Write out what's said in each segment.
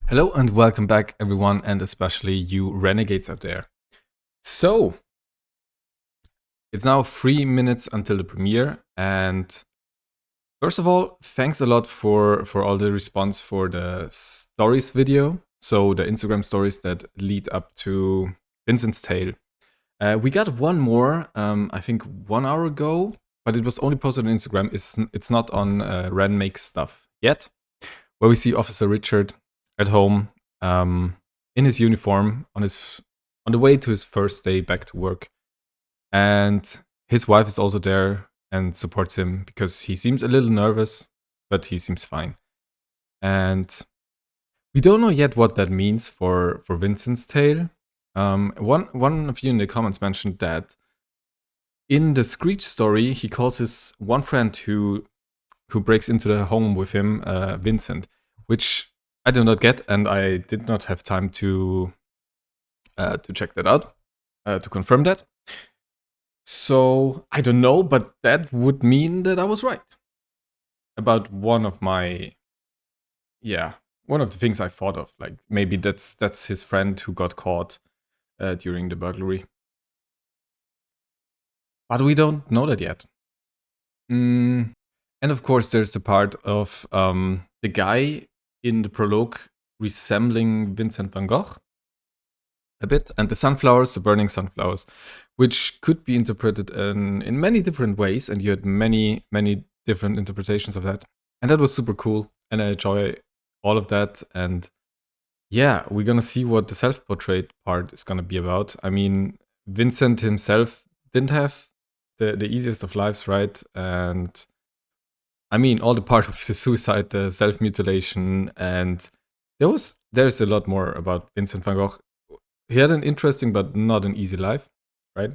Hello and welcome back, everyone, and especially you renegades out there. So, it's now 3 minutes until the premiere, and first of all, thanks a lot for all the response for the stories video. So the Instagram stories that lead up to Vincent's tale. We got one more, I think 1 hour ago, but it was only posted on Instagram. It's not on Ren Makes Stuff yet, where we see Officer Richard at home in his uniform on the way to his first day back to work, and his wife is also there and supports him because he seems a little nervous, but he seems fine. And we don't know yet what that means for Vincent's tale. One of you in the comments mentioned that in the Screetch story, he calls his one friend who breaks into the home with him, Vincent, which I do not get, and I did not have time to check that out, to confirm that. So I don't know, but that would mean that I was right about one of the things I thought of. Like maybe that's his friend who got caught during the burglary, but we don't know that yet. And of course, there's the part of the guy in the prologue resembling Vincent van Gogh a bit, and the sunflowers, the burning sunflowers, which could be interpreted in many different ways, and you had many different interpretations of that, and that was super cool, and I enjoy all of that. And yeah, we're gonna see what the self-portrait part is gonna be about. I mean, Vincent himself didn't have the easiest of lives, right? And I mean, all the part of the suicide, the self-mutilation, and there's a lot more about Vincent van Gogh. He had an interesting but not an easy life, right?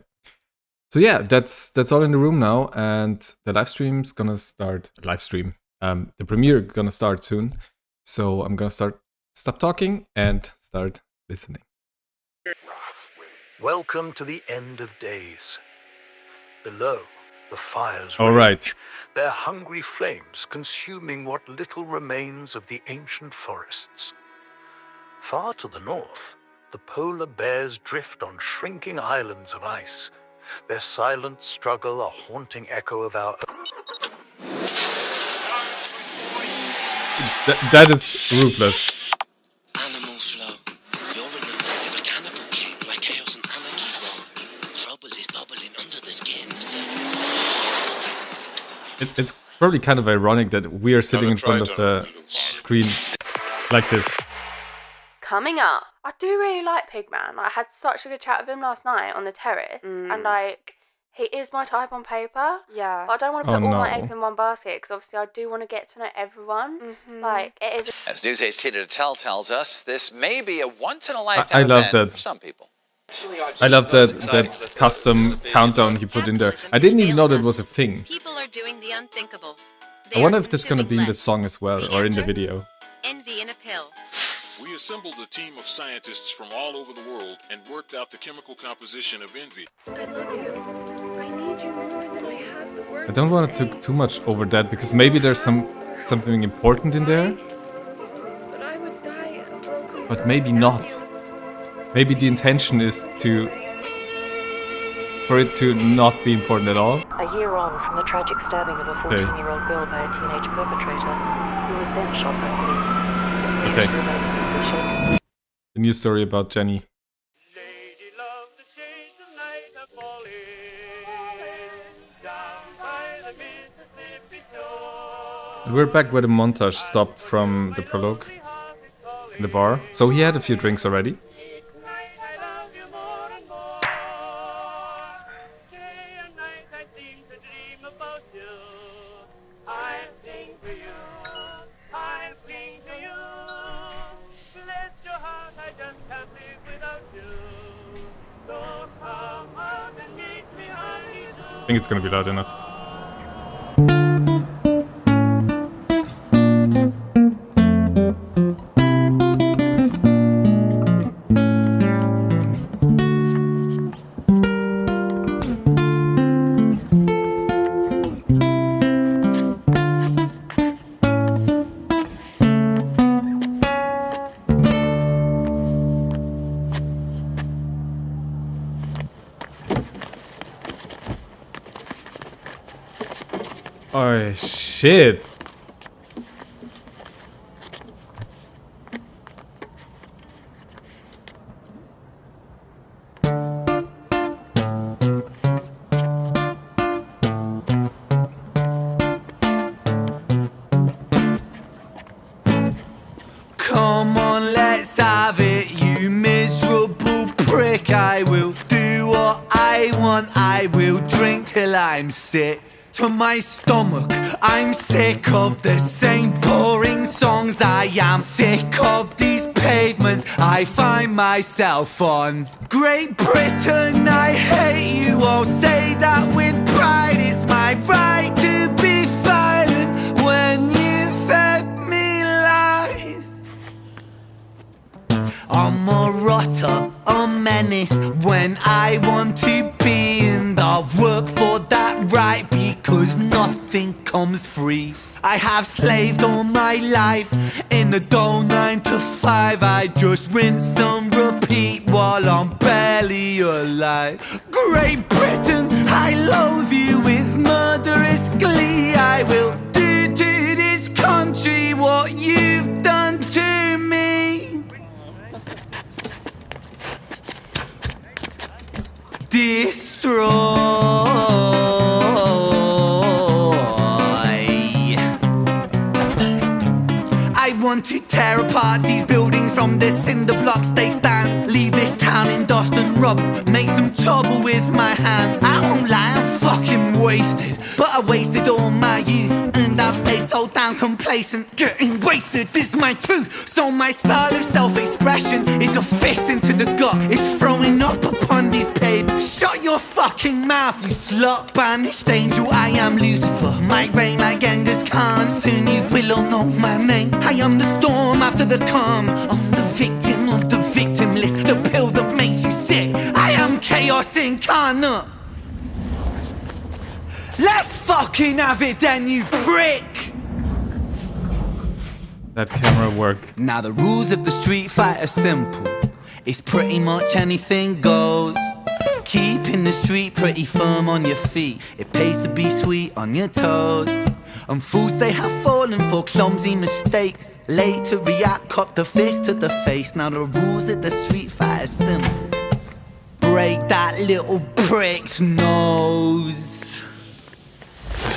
So yeah, that's all in the room now, and the live stream's gonna start. The premiere gonna start soon. So I'm gonna stop talking and start listening. Welcome to the end of days. Below, the fires All right. rage, their hungry flames consuming what little remains of the ancient forests. Far to the north, the polar bears drift on shrinking islands of ice, their silent struggle a haunting echo of our That is ruthless. Animal flow. You're in the belly of a cannibal king where chaos and anarchy roll. Trouble is bubbling under the skin. It's probably kind of ironic that we are sitting in front of the screen like this. Coming up, I do really like Pigman. I had such a good chat with him last night on the terrace, and he is my type on paper. Yeah. But I don't want to Oh, put all no. my eggs in one basket because obviously I do want to get to know everyone. Like it is. As Newsay's Tina Tell tells us, this may be a once-in-a-lifetime I love event that. for some people. I love that custom countdown he put in there. I didn't even know that was a thing. People are doing the unthinkable. I wonder if that's gonna be in the song as well, or in the video. Envy in a pill. We assembled a team of scientists from all over the world and worked out the chemical composition of envy. I love you. I need you more than I have the words. I don't want to talk too much over that because maybe there's something important in there, But I would die a broken. but maybe not. Maybe the intention is for it to not be important at all. A year on from the tragic stabbing of a 14-year-old girl by a teenage perpetrator, who was then shot by police. The Okay. she remains deeply shaken. The news story about Jenny. And we're back where the montage stopped from the prologue in the bar. So he had a few drinks already. I think it's gonna be loud enough. Oh shit. Come on, let's have it, you miserable prick. I will do what I want, I will drink till I'm sick to my stomach. I'm sick of the same boring songs. I am sick of these pavements I find myself on. Great Britain, I hate you. I'll say that with pride. It's my right to be violent when you fed me lies. I'm a rotter, a menace when I want to be, and I've worked for that right because nothing comes free. I have slaved all my life in a dull 9 to 5. I just rinse and repeat while I'm barely alive. Great Britain, I loathe you with murderous glee. I will do to this country what you've done to me. Destroy. I want to tear apart these buildings from the cinder blocks they stand. Leave this town in dust and rubble, make some trouble with my hands. I won't lie, I'm fucking wasted, but I wasted all my youth, and I've stayed so damn complacent. Getting wasted is my truth, so my style of self-expression is a fist into the gut. It's throwing up upon these pavements. Shut your fucking mouth, you slut. Banished angel, I am Lucifer. My reign like Genghis Khan, soon you will all know my name. I am the storm after the calm. I'm the victim of the victim list, the pill that makes you sick. I am chaos incarnate. Let's fucking have it then, you prick! That camera work. Now the rules of the street fight are simple. It's pretty much anything goes. Keeping the street pretty firm on your feet. It pays to be sweet on your toes. And fools they have fallen for clumsy mistakes. Late to react, cop the fist to the face. Now the rules of the street fight are simple. Break that little prick's nose.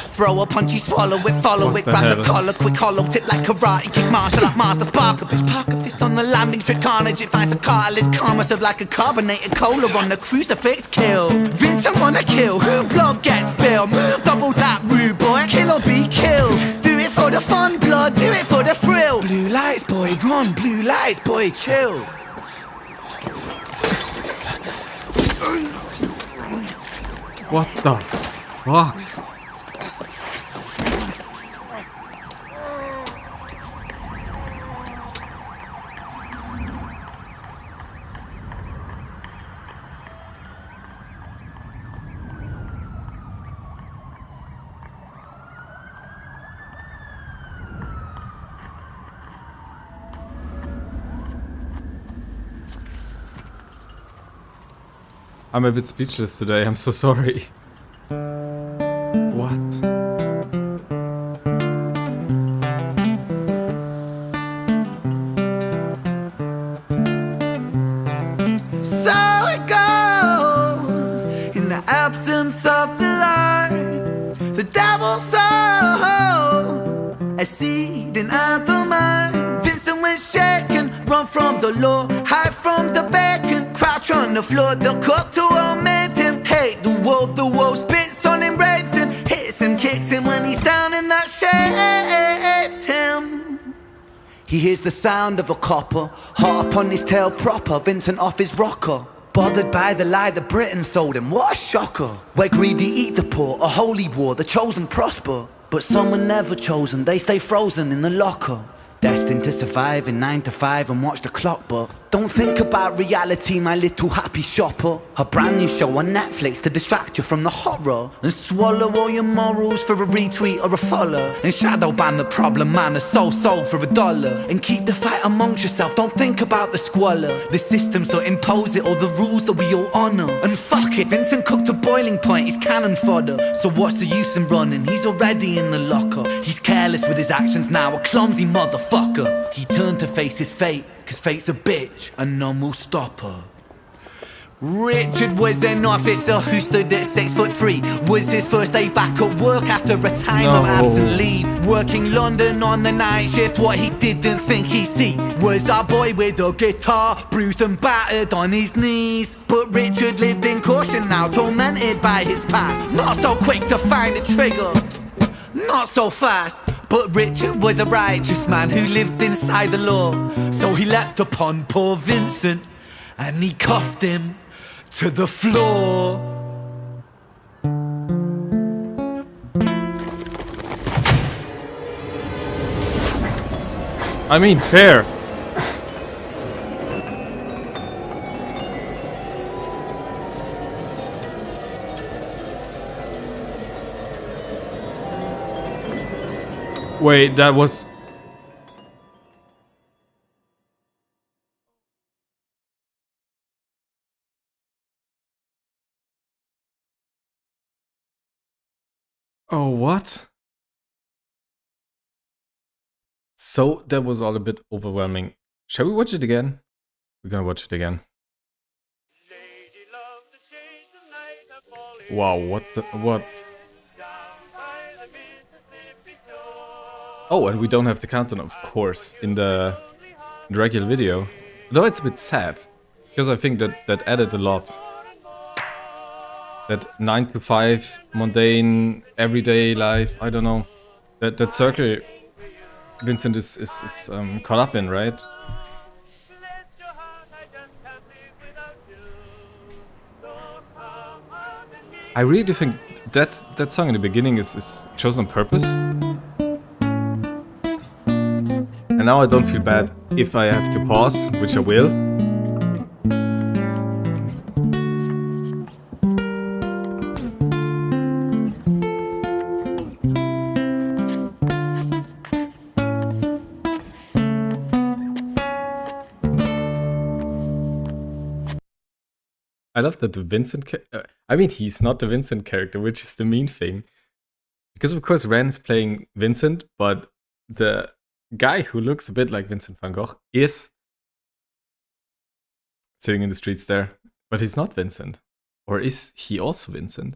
Throw a punch, you swallow it, follow it, grab the collar, quick hollow tip like karate kick, martial art master, spark a bitch, park a fist on the landing strip, carnage, it finds the cartilage, karma serve like a carbonated cola on the crucifix, kill. Vincent wanna kill, who blood gets spilled, move double that rude boy, kill or be killed. Do it for the fun, blood, do it for the thrill. Blue lights, boy, run, blue lights, boy, chill. What the fuck? I'm a bit speechless today, I'm so sorry. What? So it goes, in the absence of the light, the devil sows a seed in our mind. Vincent was shaken, run from the law, hide from the bacon, crouch on the floor, the cook to omit him. Hate the world spits on him, rapes him, hits him, kicks him when he's down, and that shapes him. He hears the sound of a copper, hot upon his tail proper, Vincent off his rocker. Bothered by the lie that Britain sold him, what a shocker. Where greedy eat the poor, a holy war, the chosen prosper. But some were never chosen, they stay frozen in the locker. Destined to survive in 9 to 5 and watch the clock, but don't think about reality, my little happy shopper. A brand new show on Netflix to distract you from the horror, and swallow all your morals for a retweet or a follow, and shadow ban the problem man, a soul for $1, and keep the fight amongst yourself, don't think about the squalor. The systems don't impose it, or the rules that we all honour. And fuck it, Vincent cooked to boiling point, he's cannon fodder. So what's the use in running, he's already in the locker. He's careless with his actions now, a clumsy motherfucker. He turned to face his fate, cause fate's a bitch and none will stop her. Richard was an officer who stood at 6'3". Was his first day back at work after a time of absent leave. Working London on the night shift, what he didn't think he'd see was our boy with a guitar, bruised and battered on his knees. But Richard lived in caution now, tormented by his past. Not so quick to find a trigger, not so fast. But Richard was a righteous man who lived inside the law. So he leapt upon poor Vincent and he cuffed him to the floor. I mean, fair. Wait, that was... Oh, what? So, that was all a bit overwhelming. Shall we watch it again? We're gonna watch it again. Wow, what the... what? Oh, and we don't have the countdown, of course, in the regular video. Though it's a bit sad, because I think that added a lot. That 9 to 5, mundane, everyday life, I don't know. That circle Vincent is caught up in, right? I really do think that song in the beginning is chosen on purpose. And now I don't feel bad if I have to pause, which I will. I love that the Vincent... I mean, he's not the Vincent character, which is the mean thing. Because of course Ren's playing Vincent, but the guy who looks a bit like Vincent van Gogh is sitting in the streets there. But he's not Vincent. Or is he also Vincent?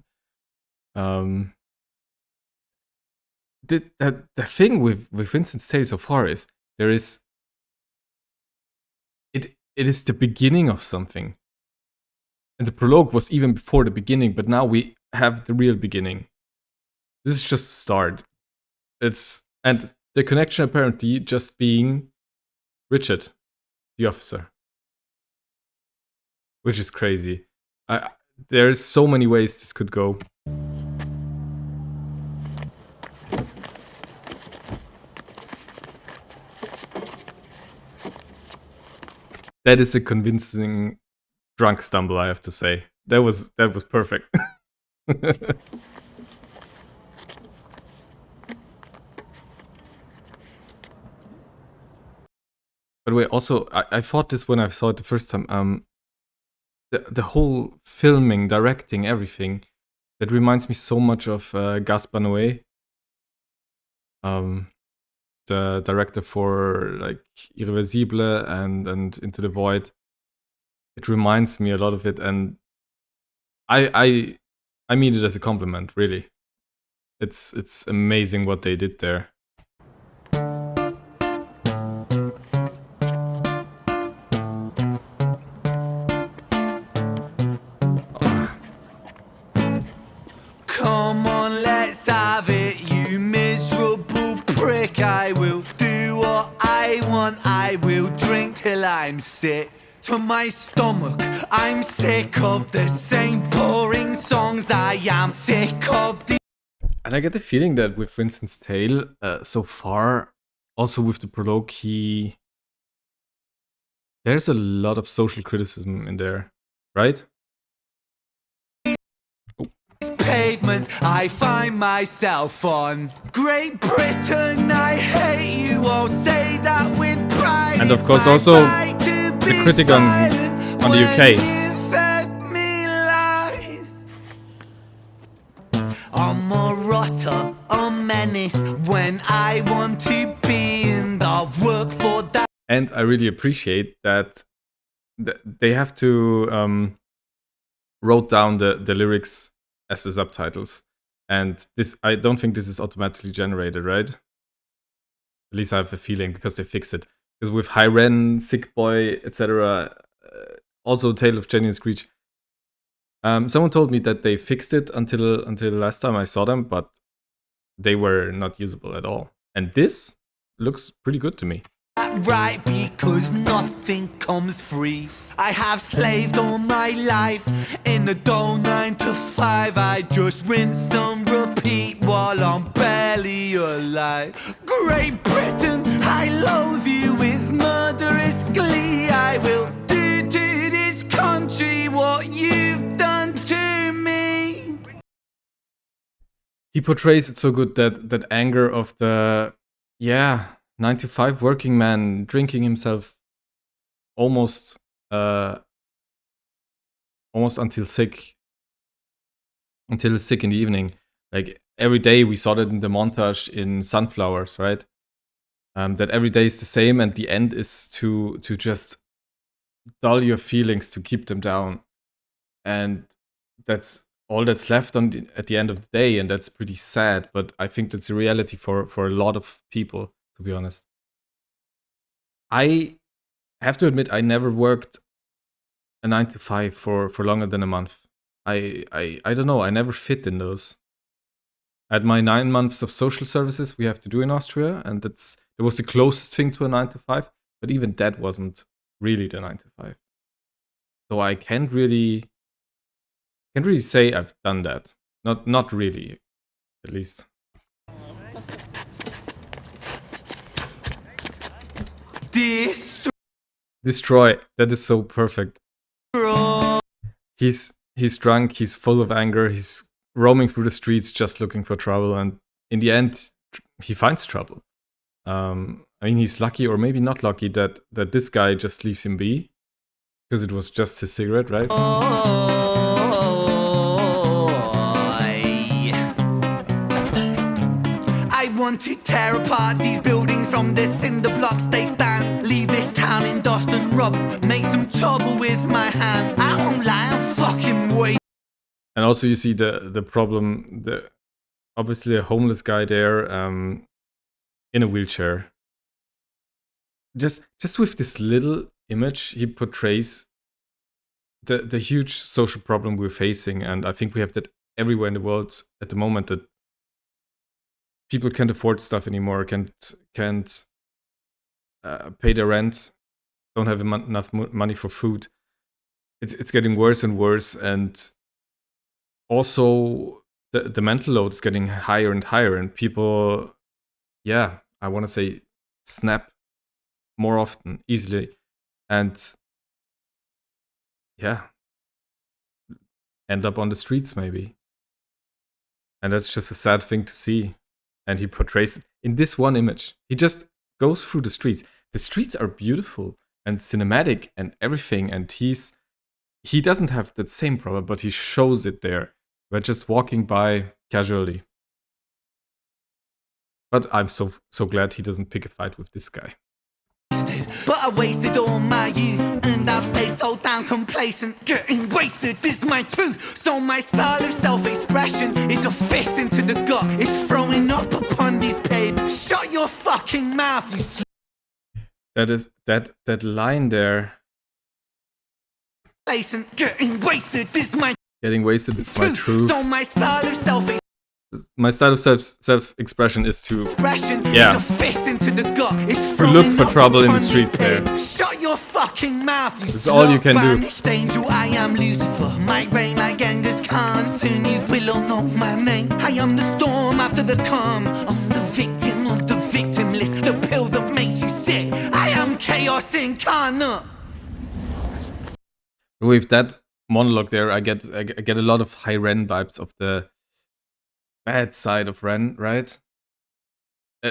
The thing with Vincent's tale so far is there is... It is the beginning of something. And the prologue was even before the beginning, but now we have the real beginning. This is just a start. And the connection apparently just being Richard, the officer. Which is crazy. There's so many ways this could go. That is a convincing drunk stumble, I have to say. That was perfect. By the way, also, I thought this when I saw it the first time. The whole filming, directing, everything, that reminds me so much of Gaspar Noé. The director for like Irreversible and Into the Void. It reminds me a lot of it, and I mean it as a compliment, really. It's amazing what they did there. Come on, let's have it, you miserable prick. I will do what I want, I will drink till I'm sick to my stomach. I'm sick of the same boring songs. I am sick of the... And I get the feeling that with Vincent's tale, so far, also with the prologue, there's a lot of social criticism in there, right? Pavements I find myself on. Great Britain, I hate you. I'll say that with pride. And of course also the critic on the UK. I'm a rotter, a menace when I want to be, and I've worked for that. And I really appreciate that they have to wrote down the lyrics as the subtitles. And this, I don't think this is automatically generated, right? At least I have a feeling, because they fixed it. Because with Hyren, Sick Boy, etc., also Tale of Jenny and Screetch, someone told me that they fixed it until last time I saw them, but they were not usable at all. And this looks pretty good to me. Right, because nothing comes free. I have slaved all my life in the dull 9 to 5. I just rinse and repeat while I'm barely alive. Great Britain, I loathe you with murderous glee. I will do to this country what you've done to me. He portrays it so good, that anger of the 9 to 5 working man drinking himself almost until sick in the evening. Like every day we saw that in the montage in Sunflowers, right? That every day is the same, and the end is to just dull your feelings, to keep them down, and that's all that's left at the end of the day, and that's pretty sad. But I think that's a reality for a lot of people, to be honest. I have to admit, I never worked a 9 to 5 for longer than a month. I don't know, I never fit in those. I had my 9 months of social services we have to do in Austria, and it was the closest thing to a 9 to 5, but even that wasn't really the 9 to 5. So I can't really say I've done that. Not really, at least. Destroy. That is so perfect. He's drunk, he's full of anger, he's roaming through the streets just looking for trouble, and in the end he finds trouble. I mean, he's lucky, or maybe not lucky, that this guy just leaves him be, because it was just his cigarette, right? I want to tear apart these buildings from the cinder blocks they stand. Leave this town in dust and rubble. Make some trouble with my hands. I won't lie, I'm fucking wait. And also you see the problem, obviously a homeless guy there in a wheelchair. Just with this little image, he portrays the huge social problem we're facing, and I think we have that everywhere in the world at the moment, that people can't afford stuff anymore, can't pay their rent, don't have enough money for food. It's getting worse and worse, and also the mental load is getting higher and higher, and people, I want to say, snap more often, easily, and end up on the streets maybe. And that's just a sad thing to see. And he portrays it in this one image. He just goes through the streets. The streets are beautiful and cinematic and everything, and he doesn't have that same problem, but he shows it there. We're just walking by casually. But I'm so glad he doesn't pick a fight with this guy. But I wasted all my youth, and I've stayed so damn complacent. Getting wasted is my truth. So my style of self-expression is a fist into the gut. It's throwing up upon these pavements. Shut your fucking mouth, you that line there. Getting wasted is my truth. So my style of self-expression is to is a fist into the gut. It's to look for trouble in the streets there. Shut your fucking mouth, you That's all you can do. Angel, I am Lucifer. My reign like Genghis Khan. Soon you will all know my name. I am the storm after the calm. I'm the victim of the victim list. The pill With that monologue there, I get a lot of high Ren vibes of the bad side of Ren, right?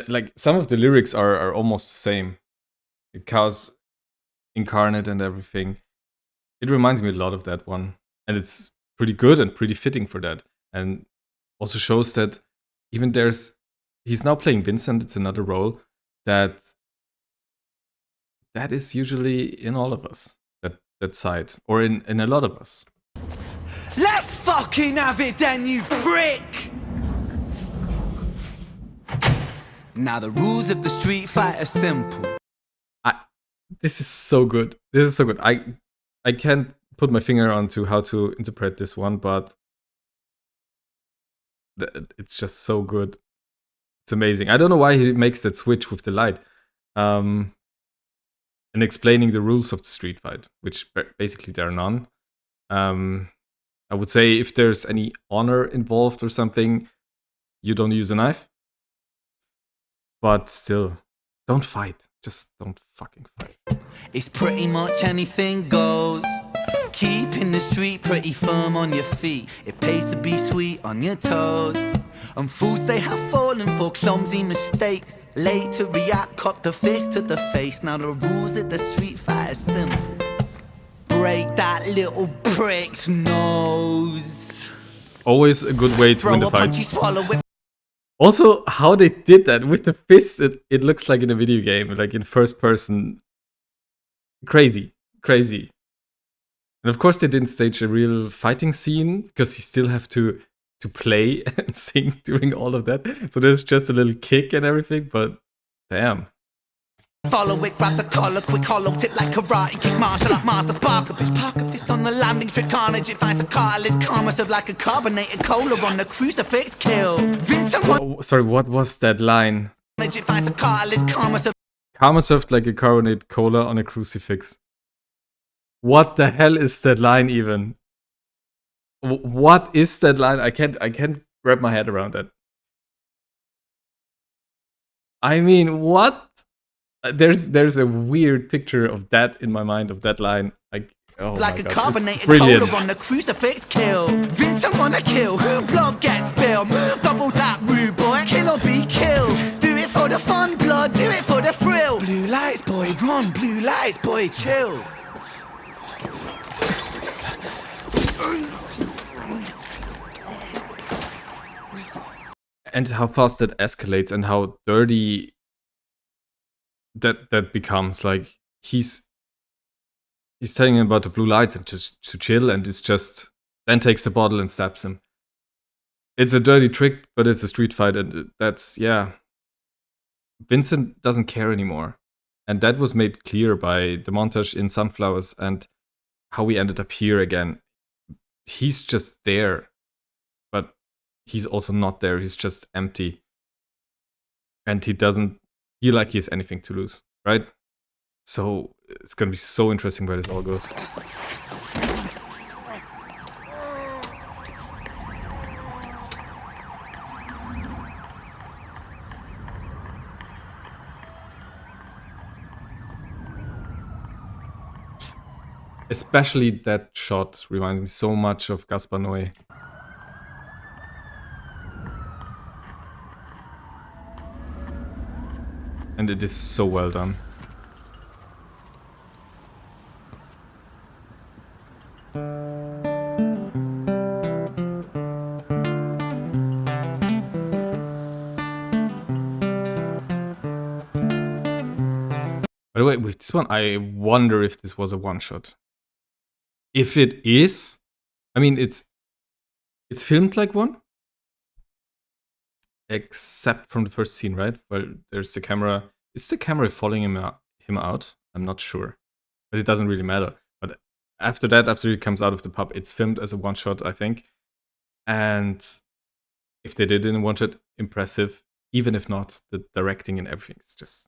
Like some of the lyrics are almost the same. Because incarnate and everything. It reminds me a lot of that one. And it's pretty good and pretty fitting for that. And also shows that even he's now playing Vincent, it's another role that is usually in all of us. That side. Or in a lot of us. Let's fucking have it then, you prick! Now the rules of the street fight are simple. This is so good. This is so good. I can't put my finger onto how to interpret this one, but it's just so good. It's amazing. I don't know why he makes that switch with the light. And explaining the rules of the street fight, which basically there are none. I would say if there's any honor involved or something, you don't use a knife. But still, don't fight. Just don't fucking fight. It's pretty much anything goes. Keeping the street pretty firm on your feet. It pays to be sweet on your toes. And fools they have fallen for clumsy mistakes. Late to react, cop the fist to the face. Now the rules of the street fight are simple. Break that little prick's nose. Always a good way to Throw win the a punch, fight. you swallow it. Also, how they did that with the fists, it looks like in a video game, like in first person. Crazy. And of course they didn't stage a real fighting scene, because you still have to play and sing during all of that. So there's just a little kick and everything, but damn. Follow it, grab the collar, quick hollow tip like karate kick, martial art master, spark a bitch, park a fist on the landing strip, carnage, it finds the cartilage, karma serve like a carbonated cola on the crucifix, kill. Vincent, Sorry, what was that line? it finds the cartilage, Karma served like a carbonated cola on a crucifix. What the hell is that line even? What is that line? I can't wrap my head around that. I mean, what? There's a weird picture of that in my mind, of that line. Oh like my a God, carbonated brilliant. cola on the crucifix, kill. Vincent wanna kill, who blood gets spilled? Move double that rude boy, kill or be killed. Do it for the fun, blood, do it for the thrill. Blue lights, boy, run, blue lights, boy, chill. And how fast that escalates and how dirty that becomes. Like he's telling him about the blue lights and just to chill, and it's just then takes the bottle and stabs him. It's a dirty trick, but it's a street fight, and that's, yeah. Vincent doesn't care anymore. And that was made clear by the montage in Sunflowers and how we ended up here again. He's just there, but he's also not there. He's just empty. And he doesn't feel like he has anything to lose, right? So it's going to be so interesting where this all goes. Especially that shot reminds me so much of Gaspar Noé. And it is so well done. By the way, with this one, I wonder if this was a one-shot. If it is, I mean, it's filmed like one. Except from the first scene, right? Well, there's the camera. Is the camera following him out? I'm not sure. But it doesn't really matter. But after that, after he comes out of the pub, it's filmed as a one-shot, I think. And if they did it in a one-shot, impressive. Even if not, the directing and everything is just...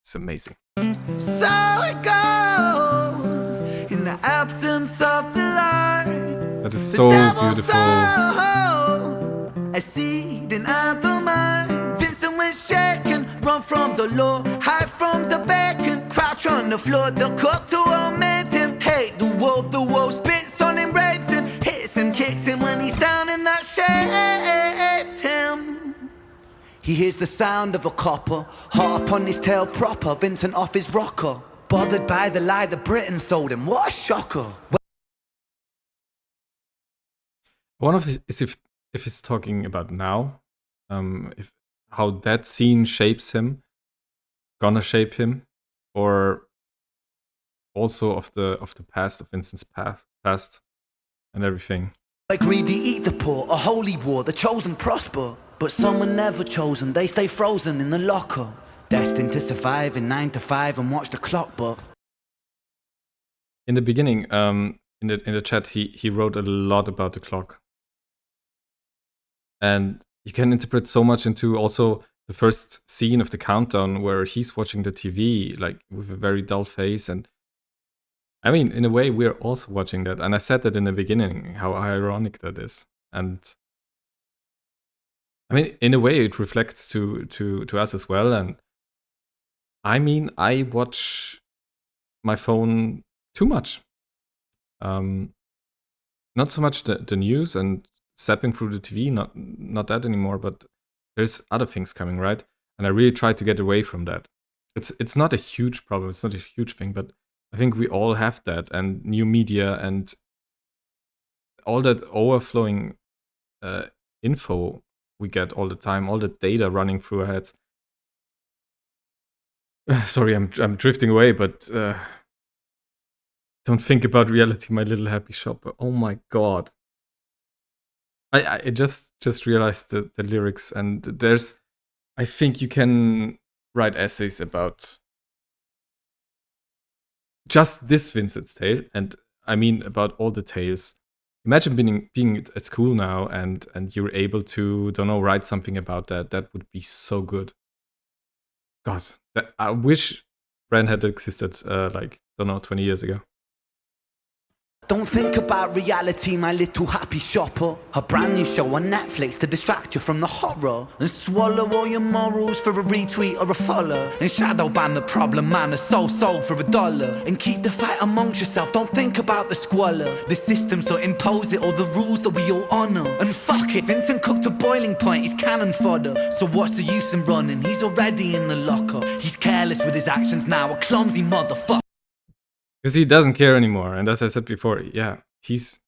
it's amazing. So it goes in the absence of the light. That is so beautiful. I see then I don't mind. Vincent was shaken, run from the law, hide from the beacon, crouch trying to flood the cup to torment him. Hate the wolf spits on him, rapes him, hits him, kicks him when he's down, and that shapes him. He hears the sound of a copper, hot up on his tail proper, Vincent off his rocker. Bothered by the lie that Britain sold him, what a shocker. One of it is if he's talking about now, if how that scene shapes him, gonna shape him, or also of the past, of Vincent's past and everything. Like greedy eat the poor, a holy war, the chosen prosper. But some are never chosen, they stay frozen in the locker. Destined to survive in 9 to 5 and watch the clock, but... In the beginning, in the chat, he wrote a lot about the clock. And you can interpret so much into also the first scene of the countdown where he's watching the TV, like with a very dull face. And I mean, in a way, we're also watching that. And I said that in the beginning, how ironic that is. And I mean, in a way, it reflects to us as well. And I mean, I watch my phone too much. Not so much the news and zapping through the TV, not that anymore, but there's other things coming, right? And I really try to get away from that. It's not a huge problem, it's not a huge thing, but I think we all have that, and new media and all that overflowing info we get all the time, all the data running through our heads. Sorry, I'm drifting away, but don't think about reality, my little happy shopper. Oh my god. I just realized the lyrics, and there's, I think you can write essays about just this Vincent's tale, and I mean about all the tales. Imagine being at school now, and you're able to, don't know, write something about that. That would be so good. God, I wish Bran had existed, like, don't know, 20 years ago. Don't think about reality, my little happy shopper. A brand new show on Netflix to distract you from the horror. And swallow all your morals for a retweet or a follow. And shadow ban the problem man, a soul for $1. And keep the fight amongst yourself, don't think about the squalor. The systems don't impose it, or the rules that we all honour. And fuck it, Vincent cooked to boiling point, he's cannon fodder. So what's the use in running, he's already in the locker. He's careless with his actions now, a clumsy motherfucker. Because he doesn't care anymore. And as I said before, yeah, he's,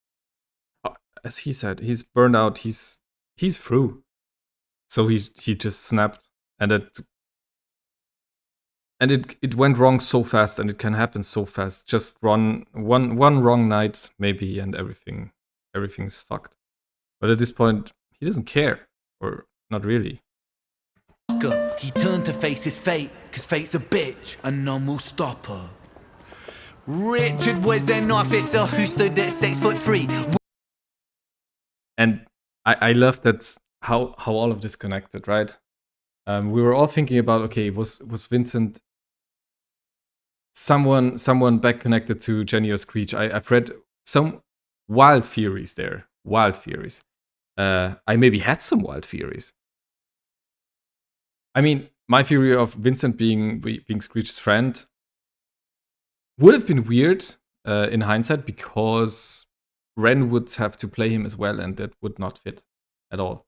as he said, he's burned out. He's through. So he just snapped, and it went wrong so fast, and it can happen so fast. Just one wrong night maybe, and everything's fucked. But at this point, he doesn't care, or not really. He turned to face his fate, cause fate's a bitch, and none will stop her. Richard was an officer who stood at 6'3". And I love that how all of this connected, right? We were all thinking about, okay, was Vincent someone back connected to Jenny or Screetch? I've read some wild theories there. Wild theories. I maybe had some wild theories. I mean, my theory of Vincent being Screetch's friend would have been weird in hindsight, because Ren would have to play him as well, and that would not fit at all.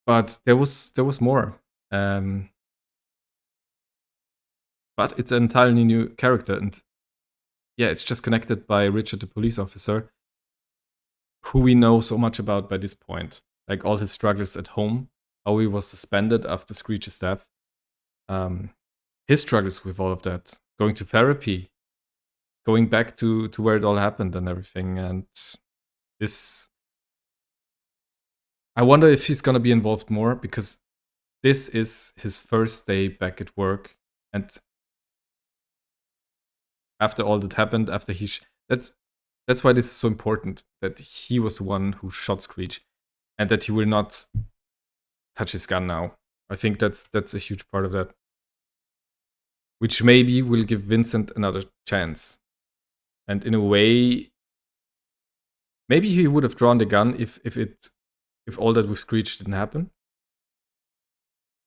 But there was more. But it's an entirely new character, and yeah, it's just connected by Richard, the police officer, who we know so much about by this point. Like all his struggles at home, how he was suspended after Screetch's death, his struggles with all of that, going to therapy, going back to where it all happened and everything. And this, I wonder if he's gonna be involved more, because this is his first day back at work, and after all that happened, after that's why this is so important, that he was the one who shot Screetch, and that he will not touch his gun now. I think that's a huge part of that, which maybe will give Vincent another chance. And in a way, maybe he would have drawn the gun if all that with Screetch didn't happen.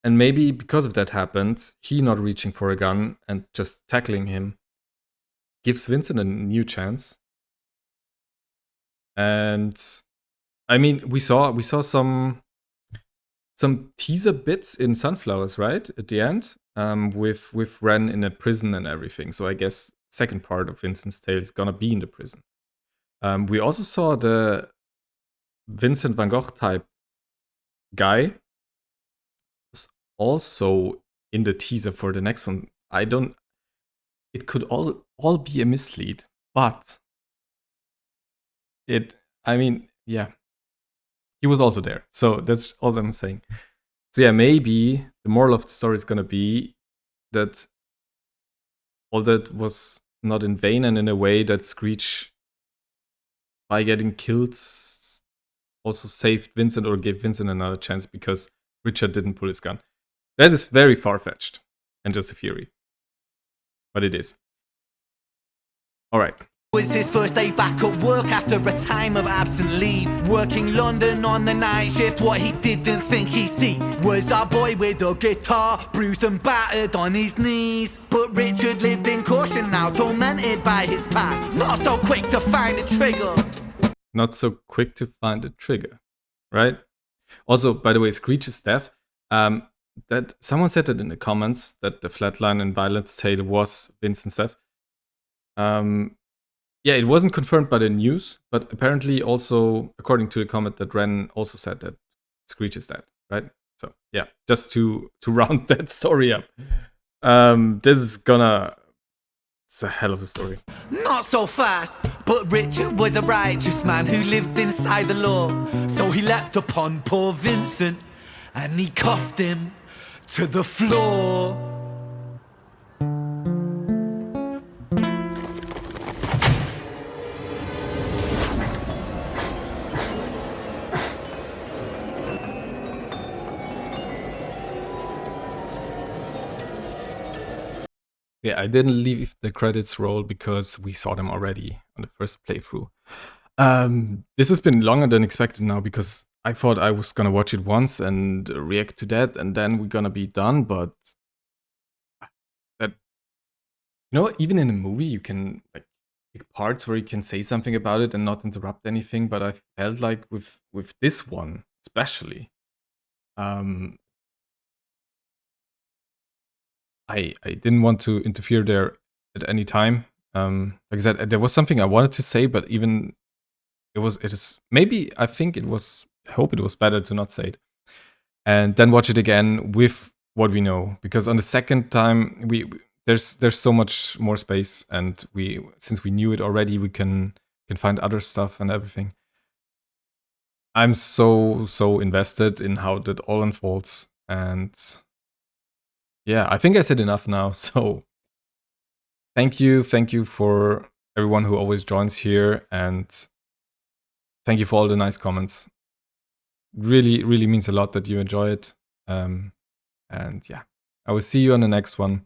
And maybe because of that happened, he not reaching for a gun and just tackling him gives Vincent a new chance. And I mean, we saw some teaser bits in Sunflowers, right? At the end, with Ren in a prison and everything. So I guess second part of Vincent's tale is gonna be in the prison. We also saw the Vincent van Gogh type guy was also in the teaser for the next one. It could all be a mislead, but I mean, yeah, he was also there. So that's all I'm saying. So yeah, maybe the moral of the story is gonna be that all that was not in vain, and in a way that Screetch, by getting killed, also saved Vincent or gave Vincent another chance because Richard didn't pull his gun. That is very far-fetched and just a theory. But it is. Alright. Was his first day back at work after a time of absent leave. Working London on the night shift, what he didn't think he'd see was our boy with a guitar, bruised and battered on his knees. But Richard lived in caution now, tormented by his past. Not so quick to find a trigger. Not so quick to find a trigger, right? Also, by the way, Screech's death, that someone said it in the comments that the flatline in Violet's tale was Vincent's death. Yeah, it wasn't confirmed by the news, but apparently also, according to the comment, that Ren also said that Screech is dead, right? So yeah, just to round that story up. This is it's a hell of a story. Not so fast, but Richard was a righteous man who lived inside the law. So he leapt upon poor Vincent and he cuffed him to the floor. Yeah, I didn't leave the credits roll because we saw them already on the first playthrough. This has been longer than expected now because I thought I was gonna watch it once and react to that, and then we're gonna be done. But that, even in a movie, you can like pick parts where you can say something about it and not interrupt anything. But I felt like with this one especially, I didn't want to interfere there at any time. Like I said, there was something I wanted to say, but even I hope it was better to not say it. And then watch it again with what we know. Because on the second time, there's so much more space, and since we knew it already, we can find other stuff and everything. I'm so invested in how that all unfolds, and yeah, I think I said enough now. So thank you for everyone who always joins here, and thank you for all the nice comments. Really, really means a lot that you enjoy it. And yeah, I will see you on the next one.